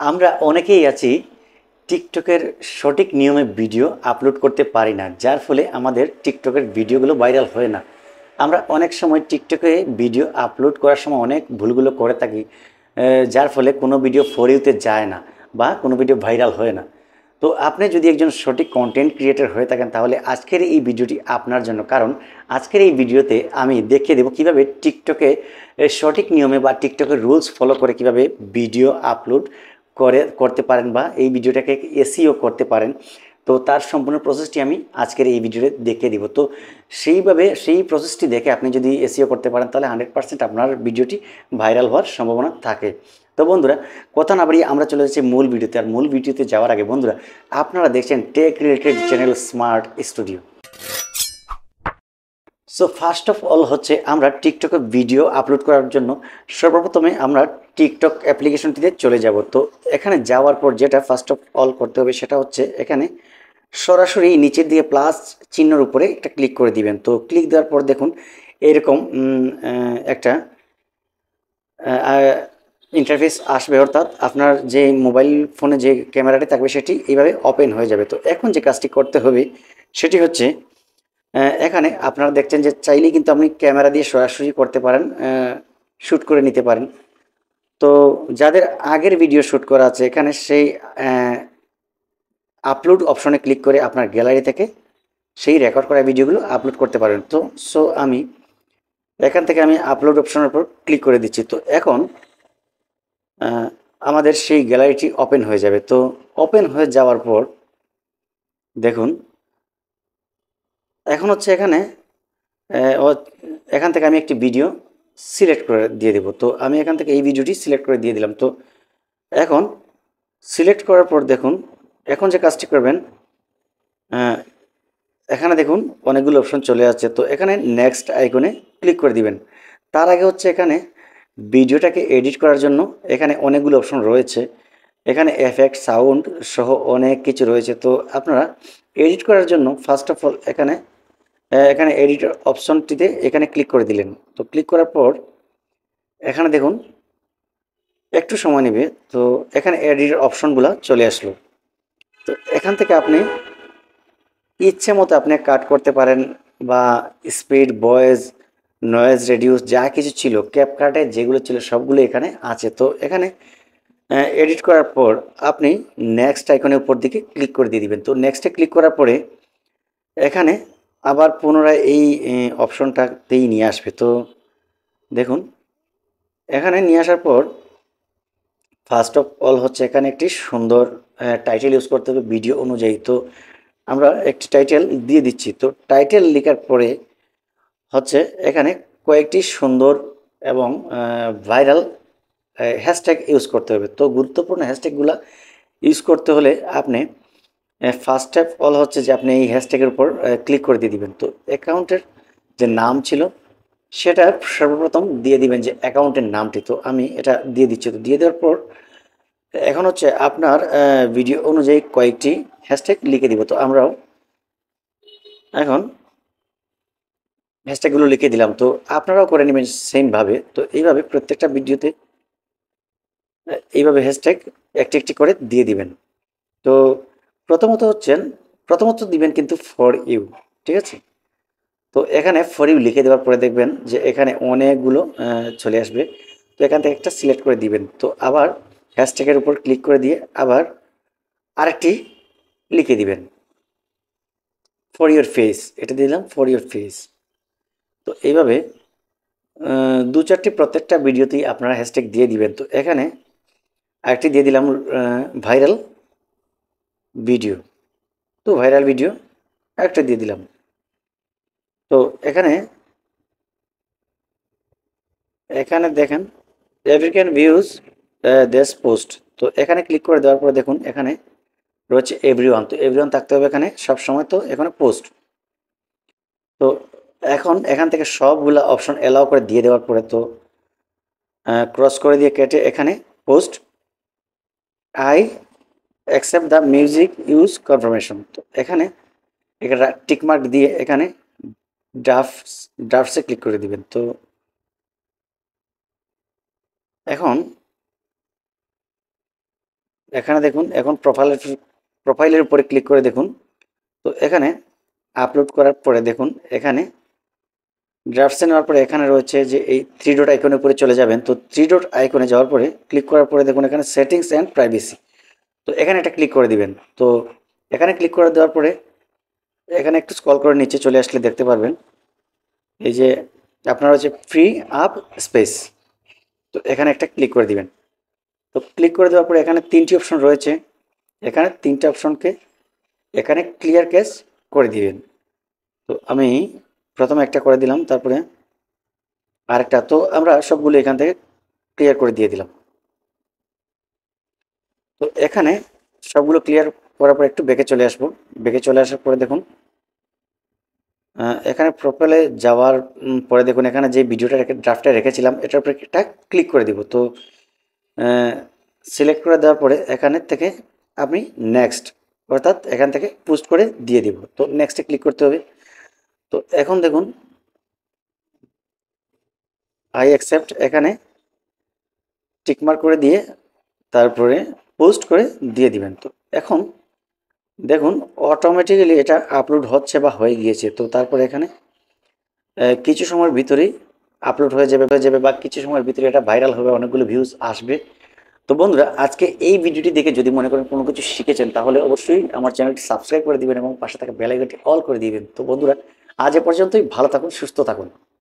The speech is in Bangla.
আমরা অনেকেই আছি টিকটকের সঠিক নিয়মে ভিডিও আপলোড করতে পারি না, যার ফলে আমাদের টিকটকের ভিডিওগুলো ভাইরাল হয় না। আমরা অনেক সময় টিকটকে ভিডিও আপলোড করার সময় অনেক ভুলগুলো করে থাকি, যার ফলে কোনো ভিডিও ফর ইউতে যায় না বা কোনো ভিডিও ভাইরাল হয় না। তো আপনি যদি একজন সঠিক কন্টেন্ট ক্রিয়েটর হয়ে থাকেন, তাহলে আজকের এই ভিডিওটি আপনার জন্য। কারণ আজকের এই ভিডিওতে আমি দেখিয়ে দেবো কীভাবে টিকটকে সঠিক নিয়মে বা টিকটকের রুলস ফলো করে কিভাবে ভিডিও আপলোড করতে পারেন বা এই ভিডিওটাকে এসইও করতে পারেন। তো তার সম্পূর্ণ প্রসেসটি আমি আজকের এই ভিডিওতে দেখিয়ে দিব। তো সেই প্রসেসটি দেখে আপনি যদি এসইও করতে পারেন, তাহলে 100% আপনার ভিডিওটি ভাইরাল হওয়ার সম্ভাবনা থাকে। তো বন্ধুরা, কথা না বাড়িয়ে আমরা চলে যাচ্ছি মূল ভিডিওতে। আর মূল ভিডিওতে যাওয়ার আগে বন্ধুরা, আপনারা দেখছেন tech related channel smart studio. So first of all হচ্ছে আমরা টিকটকে ভিডিও আপলোড করার জন্য সর্বপ্রথমে আমরা টিকটক অ্যাপ্লিকেশনটিতে চলে যাব। তো এখানে যাওয়ার পর যেটা ফার্স্ট অফ অল করতে হবে সেটা হচ্ছে এখানে সরাসরি নিচের দিকে প্লাস চিহ্নের উপরে একটা ক্লিক করে দিবেন। তো ক্লিক দেওয়ার পর দেখুন এরকম একটা ইন্টারফেস আসবে, অর্থাৎ আপনার যে মোবাইল ফোনে যে ক্যামেরাটি থাকবে সেটি এইভাবে ওপেন হয়ে যাবে। তো এখন যে কাজটি করতে হবে সেটি হচ্ছে এখানে আপনারা দেখছেন যে চাইলেই কিন্তু আপনি ক্যামেরা দিয়ে সরাসরি করতে পারেন, শ্যুট করে নিতে পারেন। তো যাদের আগের ভিডিও শ্যুট করা আছে এখানে সেই আপলোড অপশনে ক্লিক করে আপনার গ্যালারি থেকে সেই রেকর্ড করা ভিডিওগুলো আপলোড করতে পারেন। তো আমি এখান থেকে আমি আপলোড অপশনের উপর ক্লিক করে দিচ্ছি। তো এখন আমাদের সেই গ্যালারিটি ওপেন হয়ে যাবে। তো ওপেন হয়ে যাওয়ার পর দেখুন এখন হচ্ছে এখানে এখান থেকে আমি একটি ভিডিও সিলেক্ট করে দিয়ে দেব। তো আমি এখান থেকে এই ভিডিওটি সিলেক্ট করে দিয়ে দিলাম। তো এখন সিলেক্ট করার পর দেখুন এখন যে কাজটি করবেন, এখানে দেখুন অনেকগুলো অপশন চলে আসছে। তো এখানে নেক্সট আইকনে ক্লিক করে দিবেন। তার আগে হচ্ছে এখানে ভিডিওটাকে এডিট করার জন্য এখানে অনেকগুলো অপশন রয়েছে, এখানে এফেক্ট সাউন্ড সহ অনেক কিছু রয়েছে। তো আপনারা এডিট করার জন্য ফার্স্ট অফ অল এখানে এডিট অপশনটিতে এখানে ক্লিক করে দিলেন। তো ক্লিক করার পর এখানে দেখুন একটু সময় নেবে। তো এখানে এডিট অপশনগুলো চলে আসলো। তো এখান থেকে আপনি ইচ্ছে মতো আপনি কাট করতে পারেন বা স্পিড, ভয়েস, নয়েজ রেডিউস যা কিছু ছিল ক্যাপকাটে যেগুলো ছিল সবগুলো এখানে আছে। তো এখানে এডিট করার পর আপনি নেক্সট আইকনের উপর দিকে ক্লিক করে দিয়ে দিবেন। তো নেক্সটে ক্লিক করার পরে এখানে আবার পুনরায় এই অপশনটাতেই নিয়ে আসবে। তো দেখুন এখানে নিয়ে আসার পর ফার্স্ট অফ অল হচ্ছে এখানে একটি সুন্দর টাইটেল ইউজ করতে হবে ভিডিও অনুযায়ী। তো আমরা একটি টাইটেল দিয়ে দিচ্ছি। তো টাইটেল লেখার পরে হচ্ছে এখানে কয়েকটি সুন্দর এবং ভাইরাল হ্যাশট্যাগ ইউজ করতে হবে। তো গুরুত্বপূর্ণ হ্যাশট্যাগুলো ইউজ করতে হলে আপনি ফার্স্ট অফ অল হচ্ছে যে আপনি এই হ্যাশট্যাগের উপর ক্লিক করে দিয়ে দিবেন। তো অ্যাকাউন্টের যে নাম ছিল সেটা সর্বপ্রথম দিয়ে দিবেন, যে অ্যাকাউন্টের নামটি। তো আমি এটা দিয়ে দিচ্ছি। তো দিয়ে দেওয়ার পর এখন হচ্ছে আপনার ভিডিও অনুযায়ী কয়েকটি হ্যাশট্যাগ লিখে দিব। তো আমরাও এখন হ্যাশট্যাগুলো লিখে দিলাম। তো আপনারাও করে নেবেন সেমভাবে। তো এইভাবে প্রত্যেকটা ভিডিওতে এইভাবে হ্যাশট্যাগ একটি একটি করে দিয়ে দিবেন। তো প্রথমত দিবেন কিন্তু ফর ইউ, ঠিক আছে। তো এখানে ফর ইউ লিখে দেওয়ার পরে দেখবেন যে এখানে অনেকগুলো চলে আসবে। তো এখান থেকে একটা সিলেক্ট করে দিবেন। তো আবার হ্যাশট্যাগের উপর ক্লিক করে দিয়ে আবার আরেকটি লিখে দিবেন, ফর ইউর ফেস, এটা দিলাম ফর ইউর ফেস। তো এইভাবে দু চারটি প্রত্যেকটা ভিডিওতেই আপনারা হ্যাশট্যাগ দিয়ে দিবেন। তো এখানে আরেকটি দিয়ে দিলাম ভাইরাল ভিডিও। তো ভাইরাল ভিডিও একটা দিয়ে দিলাম। তো এখানে দেখেন আফ্রিকান ভিউজ দিস পোস্ট। তো এখানে ক্লিক করে দেওয়ার পরে দেখুন এখানে রয়েছে এভরিওয়ান। তো এভরিওয়ান থাকতে হবে এখানে সবসময়। তো এখানে পোস্ট। তো এখন এখান থেকে সবগুলা অপশন অ্যালাউ করে দিয়ে দেওয়ার পরে তো ক্রস করে দিয়ে কেটে এখানে post I accept the music use confirmation. তো এখানে টিকমার্ক দিয়ে এখানে ড্রাফটসে ক্লিক করে দিবেন। তো এখন এখানে দেখুন এখন প্রোফাইলের উপরে ক্লিক করে দেখুন। তো এখানে আপলোড করার পরে দেখুন এখানে ড্রাফটসে নেওয়ার পরে এখানে রয়েছে যে এই থ্রি ডট আইকনের উপরে চলে যাবেন। তো থ্রি ডট আইকনে যাওয়ার পরে ক্লিক করার পরে দেখুন এখানে সেটিংস অ্যান্ড প্রাইভেসি, তো এখানে একটা ক্লিক করে দিবেন। তো এখানে ক্লিক করে দেওয়ার পরে এখানে একটু স্ক্রল করে নিচে চলে আসলে দেখতে পারবেন এই যে আপনার হচ্ছে ফ্রি আপ স্পেস, তো এখানে একটা ক্লিক করে দিবেন। তো ক্লিক করে দেওয়ার পরে এখানে তিনটি অপশন রয়েছে, এখানে তিনটে অপশনকে এখানে ক্লিয়ার ক্যাশ করে দিবেন। তো আমি প্রথমে একটা করে দিলাম, তারপরে আরেকটা। তো আমরা সবগুলো এখান থেকে ক্লিয়ার করে দিয়ে দিলাম। তো এখানে সবগুলো ক্লিয়ার করার পর একটু ব্যাকে চলে আসবো। ব্যাকে চলে আসার পরে দেখুন এখানে প্রোফাইলে যাওয়ার পরে দেখুন এখানে যে ভিডিওটা ড্রাফটে রেখেছিলাম এটার উপরে একটা ক্লিক করে দিব। তো সিলেক্ট করে দেওয়ার পরে এখানের থেকে আপনি নেক্সট, অর্থাৎ এখান থেকে পোস্ট করে দিয়ে দিব। তো নেক্সটে ক্লিক করতে হবে। তো এখন দেখুন আই অ্যাকসেপ্ট, এখানে টিকমার্ক করে দিয়ে তারপরে পোস্ট করে দিয়ে দিবেন। তো এখন দেখুন অটোমেটিক্যালি এটা আপলোড হচ্ছে বা হয়ে গিয়েছে। তো তারপরে এখানে কিছু সময়ের ভিতরেই আপলোড হয়ে যাবে বা কিছু সময়ের ভিতরে এটা ভাইরাল হবে, অনেকগুলো ভিউজ আসবে। তো বন্ধুরা আজকে এই ভিডিওটি দেখে যদি মনে করেন কোনো কিছু শিখেছেন তাহলে অবশ্যই আমার চ্যানেলটি সাবস্ক্রাইব করে দিবেন এবং পাশে থাকা বেল আইকনটি অল করে দিবেন। তো বন্ধুরা আজ এ পর্যন্তই, ভালো থাকুন, সুস্থ থাকুন।